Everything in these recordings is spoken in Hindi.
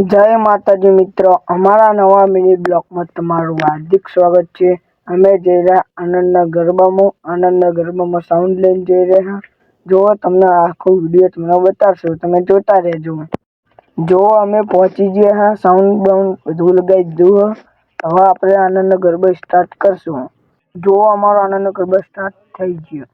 जय माताजी मित्रों, अमरा नवा मिनी ब्लॉक में तमारू हार्दिक स्वागत है। अमे जई रह्या आनंदना गरबामां साउंड लईने जई रह्या। जो तमने आखो विडियो तमने बताशो, तमे जोता रहेजो। जो अमे पहोंची गया हां, साउंड बाउंड बधु लगाई दीधुं है। हवे आपणे आनंदना गरबा स्टार्ट करशुं। जो अमारो आनंदनो गरबा स्टार्ट थई गयो।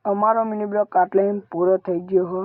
अमारो मिनी ब्लॉग आटले पूरो थई गयो हो।